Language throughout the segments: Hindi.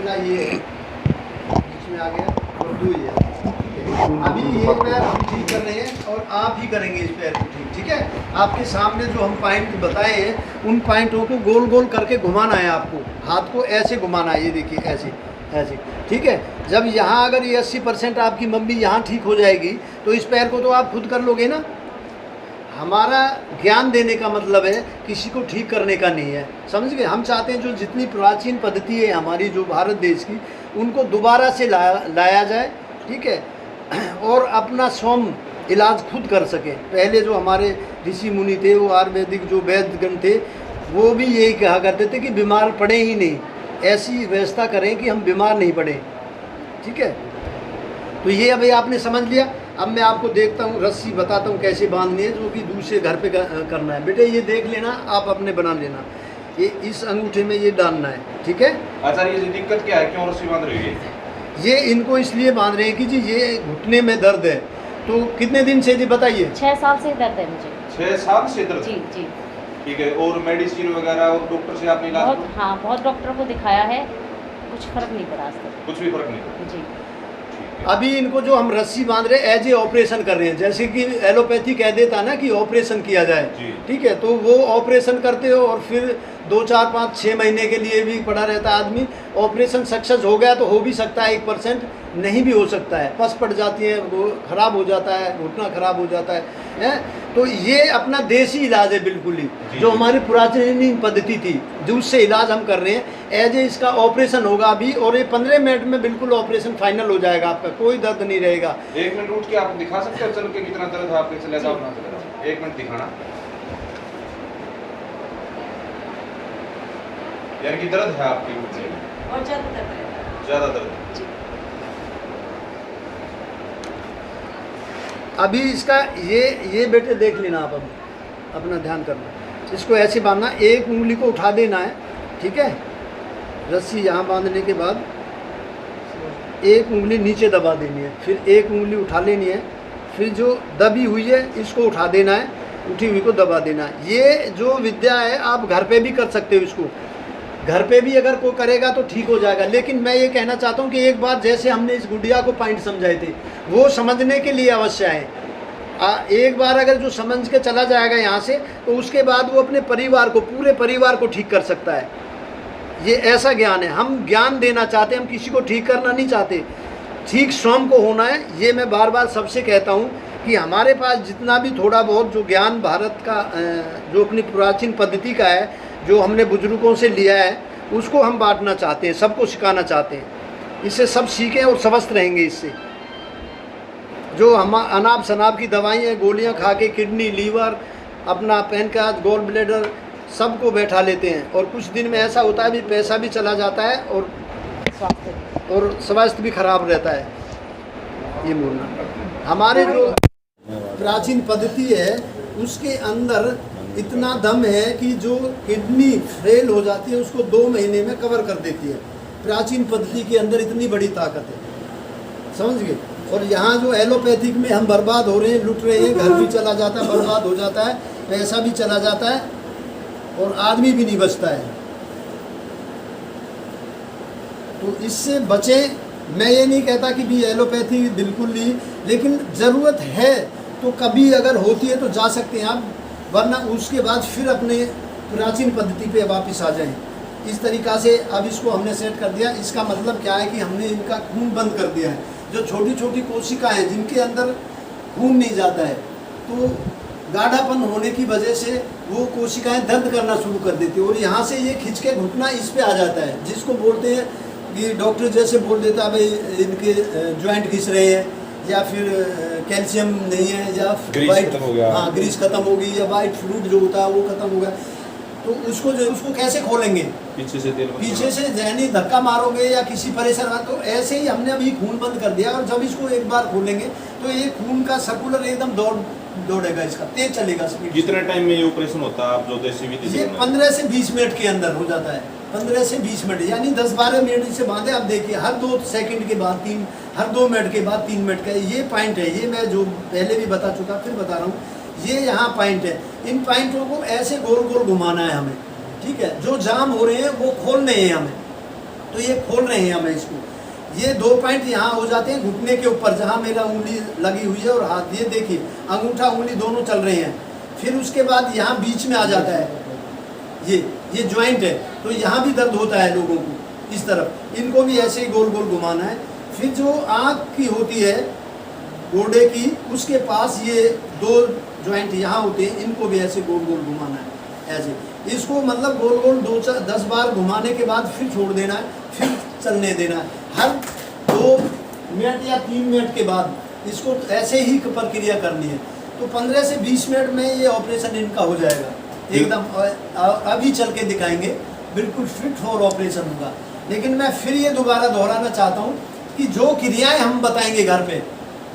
पतला ये है, बीच में आ गया, और 2 ये है। अभी ये पैर हम ठीक कर रहे हैं और आप ही करेंगे इस पैर को ठीक, ठीक है। आपके सामने जो हम पॉइंट बताए हैं उन पॉइंटों को गोल गोल करके घुमाना है आपको, हाथ को ऐसे घुमाना है, ये देखिए ऐसे ऐसे, ठीक है। जब यहाँ अगर ये 80% आपकी मम्मी यहाँ ठीक हो जाएगी तो इस पैर को तो आप खुद कर लोगे ना। हमारा ज्ञान देने का मतलब है, किसी को ठीक करने का नहीं है, समझ गए। हम चाहते हैं जो जितनी प्राचीन पद्धति है हमारी जो भारत देश की, उनको दोबारा से लाया जाए, ठीक है, और अपना स्वयं इलाज खुद कर सके। पहले जो हमारे ऋषि मुनि थे, वो आयुर्वेदिक जो वैद्यगण थे, वो भी यही कहा करते थे कि बीमार पड़े ही नहीं, ऐसी व्यवस्था करें कि हम बीमार नहीं पड़े, ठीक है। तो ये अभी आपने समझ लिया। अब मैं आपको देखता हूँ, रस्सी बताता हूँ कैसे बांधनी है, जो कि दूसरे घर पे करना है। बेटे ये देख लेना, आप अपने बना लेना। ये इस अंगूठे में ये डालना है, ठीक है। आचार्य ये दिक्कत क्या है, क्यों रस्सी बांध रही है? ये इनको इसलिए बांध रहे हैं कि जी ये घुटने में दर्द है। तो कितने दिन से जी बताइए? 6 साल से दर्द है मुझे। 6 साल से दर्द? जी जी। ठीक है, और मेडिसिन वगैरह और डॉक्टर से आपने इलाज? बहुत, हाँ, बहुत डॉक्टर को दिखाया है, कुछ फर्क नहीं पड़ा आज तक। कुछ भी फर्क नहीं पड़ा? जी। अभी इनको जो हम रस्सी बांध रहे हैं एज ए ऑपरेशन कर रहे हैं, जैसे कि एलोपैथी कह देता ना कि ऑपरेशन किया जाए, ठीक है। तो वो ऑपरेशन करते हो और फिर 2, 4, 5, 6 महीने के लिए भी पड़ा रहता है आदमी। ऑपरेशन सक्सेस हो गया तो हो भी सकता है 1%, नहीं भी हो सकता है, पस पड़ जाती है, वो ख़राब हो जाता है, घुटना ख़राब हो जाता है। तो ये अपना देसी इलाज है बिल्कुल ही, जो हमारी पुरानी पद्धति थी, जो उससे इलाज हम कर रहे हैं। एज ए इसका ऑपरेशन होगा अभी, और ये 15 मिनट में बिल्कुल ऑपरेशन फाइनल हो जाएगा, आपका कोई दर्द नहीं रहेगा। 1 मिनट उठ के आप दिखा सकते हो चल के कितना दर्द है आपके? चले जाओ ना, चले जाओ, 1 मिनट दिखाना। यानी कि दर्द है आपकी घुटने में? और ज़्यादा दर्द है। ज़्यादा दर्द? अभी इसका ये बेटे देख लेना आप, अब अपना ध्यान करना। इसको ऐसे बांधना, एक उंगली को उठा देना है, ठीक है। रस्सी यहाँ बांधने के बाद एक उंगली नीचे दबा देनी है, फिर एक उंगली उठा लेनी है, फिर जो दबी हुई है इसको उठा देना है, उठी हुई को दबा देना है। ये जो विद्या है आप घर पे भी कर सकते हो, इसको घर पे भी अगर कोई करेगा तो ठीक हो जाएगा। लेकिन मैं ये कहना चाहता हूँ कि एक बार जैसे हमने इस गुड़िया को पॉइंट समझाए थे, वो समझने के लिए अवश्य है। एक बार अगर जो समझ के चला जाएगा यहाँ से, तो उसके बाद वो अपने परिवार को, पूरे परिवार को ठीक कर सकता है। ये ऐसा ज्ञान है, हम ज्ञान देना चाहते हैं, हम किसी को ठीक करना नहीं चाहते। ठीक स्वयं को होना है। ये मैं बार बार सबसे कहता हूँ कि हमारे पास जितना भी थोड़ा बहुत जो ज्ञान भारत का जो अपनी प्राचीन पद्धति का है, जो हमने बुजुर्गों से लिया है, उसको हम बांटना चाहते हैं, सबको सिखाना चाहते हैं। इससे सब सीखें और स्वस्थ रहेंगे। इससे जो हम अनाप शनाप की दवाइयाँ हैं, गोलियाँ खा के किडनी, लीवर, अपना पैनक्रियाज, गॉल ब्लैडर सबको बैठा लेते हैं, और कुछ दिन में ऐसा होता है भी पैसा भी चला जाता है और स्वास्थ्य भी खराब रहता है। ये बोलना हमारे जो प्राचीन पद्धति है उसके अंदर इतना दम है कि जो किडनी फेल हो जाती है उसको 2 महीने में कवर कर देती है। प्राचीन पद्धति के अंदर इतनी बड़ी ताकत है, समझ गए। और यहाँ जो एलोपैथिक में हम बर्बाद हो रहे हैं, लुट रहे हैं, घर भी चला जाता है, बर्बाद हो जाता है, पैसा भी चला जाता है, और आदमी भी नहीं बचता है। तो इससे बचें। मैं ये नहीं कहता कि भी एलोपैथी बिल्कुल नहीं, लेकिन ज़रूरत है तो कभी अगर होती है तो जा सकते हैं आप, वरना उसके बाद फिर अपने प्राचीन पद्धति पे वापस आ जाएं। इस तरीक़ा से अब इसको हमने सेट कर दिया। इसका मतलब क्या है कि हमने इनका खून बंद कर दिया है। जो छोटी छोटी कोशिकाएं हैं जिनके अंदर खून नहीं जाता है, तो गाढ़ापन होने की वजह से वो कोशिकाएं दर्द करना शुरू कर देती है, और यहाँ से ये खिंच के घुटना इस पे आ जाता है, जिसको बोलते हैं कि डॉक्टर जैसे बोल देता है भाई इनके जॉइंट घिस रहे हैं, या फिर कैल्शियम नहीं है, या वाइट, हाँ, ग्रीस खत्म हो गई, या वाइट फ्लूइड जो होता है वो खत्म हो गया। तो उसको कैसे खोलेंगे? पीछे से जहनी धक्का मारोगे या किसी परेशान। तो ऐसे ही हमने अभी खून बंद कर दिया, और जब इसको एक बार खोलेंगे तो ये खून का सर्कुलर एकदम दौड़ेगा, इसका तेज चलेगा स्पीड। कितने टाइम में ये ऑपरेशन होता है? आप जो देसी विधि ये 15 से 20 मिनट के अंदर हो जाता है। 15 से 20 मिनट, यानी 10-12 मिनट से बांधे। आप देखिए हर 2 सेकंड के बाद 3, हर 2 मिनट के बाद 3 मिनट का ये पॉइंट है। ये मैं जो पहले भी बता चुका, फिर बता रहा हूँ, ये यहाँ पॉइंट है। इन पॉइंटों को ऐसे गोल गोल घुमाना है हमें, ठीक है। जो जाम हो रहे हैं वो खोलने हैं हमें। तो ये खोल रहे हैं हमें इसको, ये 2 पॉइंट यहाँ हो जाते हैं घुटने के ऊपर जहाँ मेरा उंगली लगी हुई है और हाथ, ये देखिए अंगूठा उंगली दोनों चल रहे हैं। फिर उसके बाद यहाँ बीच में आ जाता है ये ज्वाइंट है, तो यहाँ भी दर्द होता है लोगों को इस तरफ, इनको भी ऐसे ही गोल गोल घुमाना है। फिर जो आँख की होती है गोडे की, उसके पास ये 2 ज्वाइंट यहाँ होते हैं, इनको भी ऐसे गोल गोल घुमाना है ऐसे। इसको मतलब गोल गोल 10 बार घुमाने के बाद फिर छोड़ देना है, फिर चलने देना है। हर 2 मिनट या 3 मिनट के बाद इसको ऐसे ही प्रक्रिया करनी है। तो 15 से 20 मिनट में ये ऑपरेशन इनका हो जाएगा एकदम। अभी चल के दिखाएंगे, बिल्कुल फिट फॉर ऑपरेशन होगा। लेकिन मैं फिर ये दोबारा दोहराना चाहता हूँ कि जो क्रियाएं हम बताएंगे घर पे,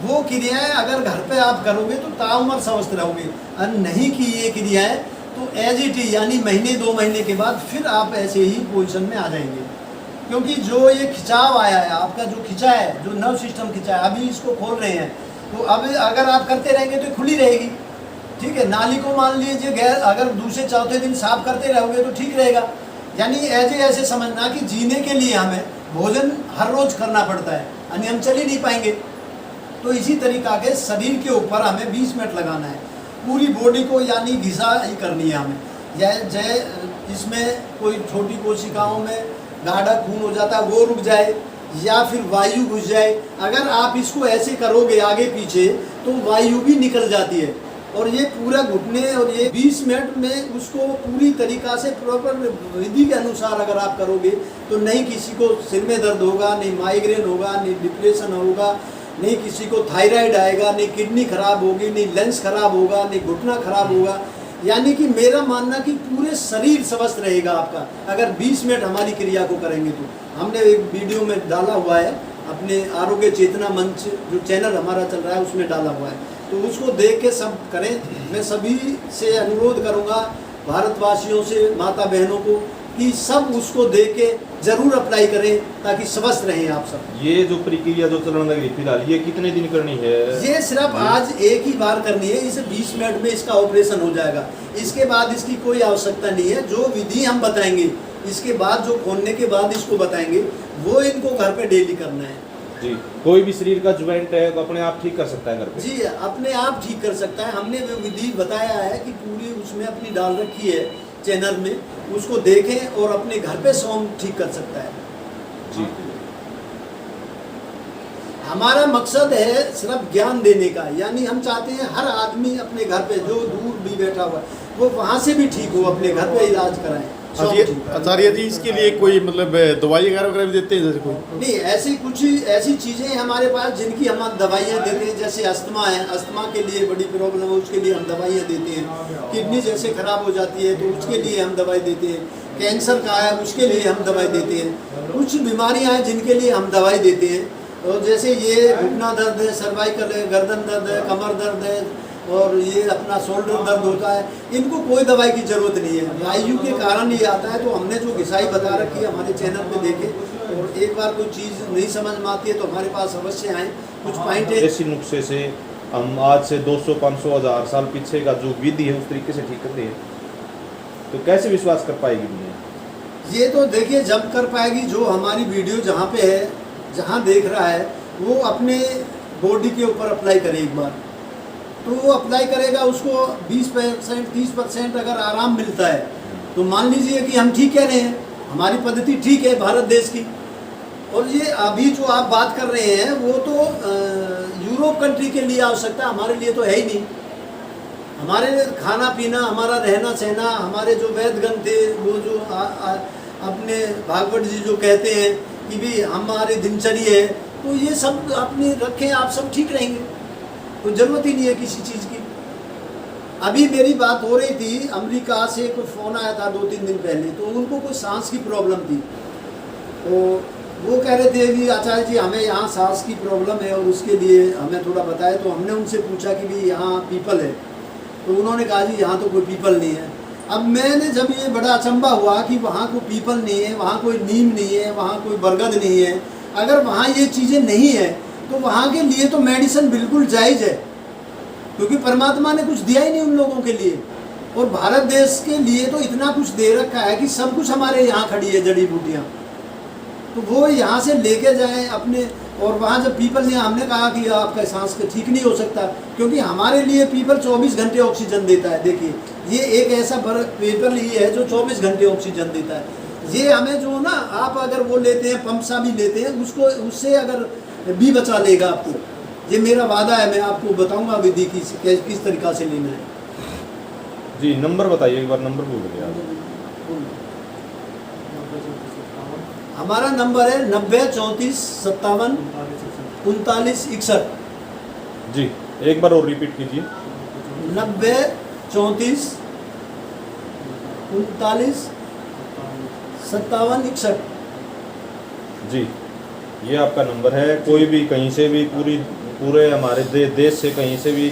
वो क्रियाएं अगर घर पे आप करोगे तो ताउम्र स्वस्थ रहोगे, और नहीं की ये क्रियाएं तो एज इट इज, यानी महीने 2 महीने के बाद फिर आप ऐसे ही पोजीशन में आ जाएंगे। क्योंकि जो ये खिंचाव आया है आपका, जो खिंचा है, जो नर्व सिस्टम खिंचा है, अभी इसको खोल रहे हैं, तो अब अगर आप करते रहेंगे तो खुली रहेगी, ठीक है। नाली को मान लीजिए गैर, अगर दूसरे चौथे दिन साफ करते रहोगे तो ठीक रहेगा। यानी ऐसे समझना कि जीने के लिए हमें भोजन हर रोज करना पड़ता है, यानी हम चल ही नहीं पाएंगे। तो इसी तरीका के शरीर के ऊपर हमें 20 मिनट लगाना है, पूरी बॉडी को, यानी घिसा ही करनी है हमें। जय इसमें कोई छोटी कोशिकाओं में गाढ़ा खून हो जाता है वो रुक जाए, या फिर वायु घुस जाए। अगर आप इसको ऐसे करोगे आगे पीछे तो वायु भी निकल जाती है। और ये पूरा घुटने, और ये 20 मिनट में उसको पूरी तरीका से प्रॉपर विधि के अनुसार अगर आप करोगे तो नहीं किसी को सिर में दर्द होगा, नहीं माइग्रेन होगा, नहीं डिप्रेशन होगा, नहीं किसी को थायराइड आएगा, नहीं किडनी खराब होगी, नहीं लंग्स खराब होगा, नहीं घुटना खराब होगा। यानी कि मेरा मानना कि पूरे शरीर स्वस्थ रहेगा आपका अगर 20 मिनट हमारी क्रिया को करेंगे तो। हमने एक वीडियो में डाला हुआ है, अपने आरोग्य चेतना मंच जो चैनल हमारा चल रहा है उसमें डाला हुआ है, तो उसको देख के सब करें। मैं सभी से अनुरोध करूंगा, भारतवासियों से, माता बहनों को, कि सब उसको देख के जरूर अप्लाई करें ताकि स्वस्थ रहें आप सब। ये जो प्रक्रिया जो चलन लगी फिलहाल, ये कितने दिन करनी है? ये सिर्फ आज एक ही बार करनी है, इसे 20 मिनट में इसका ऑपरेशन हो जाएगा। इसके बाद इसकी कोई आवश्यकता नहीं है। जो विधि हम बताएंगे इसके बाद, जो खोलने के बाद इसको बताएंगे, वो इनको घर पे डेली करना है जी। कोई भी शरीर का ज्वाइंट है तो अपने आप ठीक कर सकता है घर पे? जी, अपने आप ठीक कर सकता है। हमने वो विधि बताया है कि पूरी उसमें अपनी डाल रखी है चैनल में, उसको देखें और अपने घर पे स्वयं ठीक कर सकता है जी। हमारा मकसद है सिर्फ ज्ञान देने का, यानी हम चाहते हैं हर आदमी अपने घर पे, जो दूर भी बैठा हुआ है वो वहाँ से भी ठीक हो, अपने घर पे इलाज कराएं। आचार्य जी, इसके लिए कोई मतलब दवाई वगैरह भी देते हैं जैसे कोई? नहीं, ऐसी चीज़ें हमारे पास जिनकी हम दवाइयाँ देते हैं। जैसे अस्थमा है, अस्थमा के लिए बड़ी प्रॉब्लम है, उसके लिए हम दवाइयाँ देते हैं। किडनी जैसे खराब हो जाती है तो उसके लिए हम दवाई देते हैं। कैंसर का है उसके लिए हम दवाई देते हैं। कुछ बीमारियाँ हैं जिनके लिए हम दवाई देते हैं। और जैसे ये घुटना दर्द है, सर्वाइकल है, गर्दन दर्द है, कमर दर्द है, और ये अपना शोल्डर दर्द होता है, इनको कोई दवाई की जरूरत नहीं है। वायु के कारण ये आता है। तो हमने जो घिसाई बता रखी है हमारे चैनल पे देखें, और एक बार कोई चीज़ नहीं समझ में आती है तो हमारे पास अवश्य आएँ। कुछ पॉइंट है, इसी नुस्खे से हम आज से 200, 500, 1000 साल पीछे का जो विधि है उस तरीके से ठीक करते हैं, तो कैसे विश्वास कर पाएगी दुनिया? ये तो देखिए जब कर पाएगी, जो हमारी वीडियो जहाँ पे है, जहाँ देख रहा है, वो अपने बॉडी के ऊपर अप्लाई करे एक बार, तो वो अप्लाई करेगा, उसको 20%, 30% अगर आराम मिलता है तो मान लीजिए कि हम ठीक कह रहे हैं, हमारी पद्धति ठीक है भारत देश की। और ये अभी जो आप बात कर रहे हैं वो तो यूरोप कंट्री के लिए आवश्यकता, हमारे लिए तो है ही नहीं। हमारे खाना पीना, हमारा रहना सहना, हमारे जो वैदगण थे वो जो अपने भागवत जी जो कहते हैं कि भी हमारी दिनचर्या है, तो ये सब अपनी रखें, आप सब ठीक रहेंगे, तो जरूरत ही नहीं है किसी चीज़ की। अभी मेरी बात हो रही थी, अमेरिका से कोई फ़ोन आया था 2-3 दिन पहले, तो उनको कोई सांस की प्रॉब्लम थी, तो वो कह रहे थे कि आचार्य जी हमें यहाँ सांस की प्रॉब्लम है और उसके लिए हमें थोड़ा बताए। तो हमने उनसे पूछा कि भी यहाँ पीपल है, तो उन्होंने कहा जी यहाँ तो कोई पीपल नहीं है। अब मैंने जब ये बड़ा अचंभा हुआ कि वहाँ कोई पीपल नहीं है, वहाँ कोई नीम नहीं है, वहाँ कोई बरगद नहीं है, अगर वहाँ ये चीज़ें नहीं है तो वहाँ के लिए तो मेडिसिन बिल्कुल जायज़ है, क्योंकि परमात्मा ने कुछ दिया ही नहीं उन लोगों के लिए। और भारत देश के लिए तो इतना कुछ दे रखा है कि सब कुछ हमारे यहाँ खड़ी है, जड़ी बूटियाँ। तो वो यहाँ से लेके जाएं अपने। और वहाँ जब पीपल ने हमने कहा कि आपका सांस का ठीक नहीं हो सकता, क्योंकि हमारे लिए पीपल 24 घंटे ऑक्सीजन देता है। देखिए ये एक ऐसा पीपल ही है जो 24 घंटे ऑक्सीजन देता है। ये हमें जो ना आप अगर वो लेते हैं पंप सा भी लेते हैं उसको, उससे अगर भी बचा लेगा आपको। ये मेरा वादा है, मैं आपको बताऊंगा विधि किस तरीक़ा से लेना है। जी नंबर बताइए एक बार, नंबर भूल गया। हमारा नंबर है 90 34 57 39 61। जी एक बार और रिपीट कीजिए। 90 34 39 57 61। जी ये आपका नंबर है। कोई भी कहीं से भी पूरे हमारे देश से कहीं से भी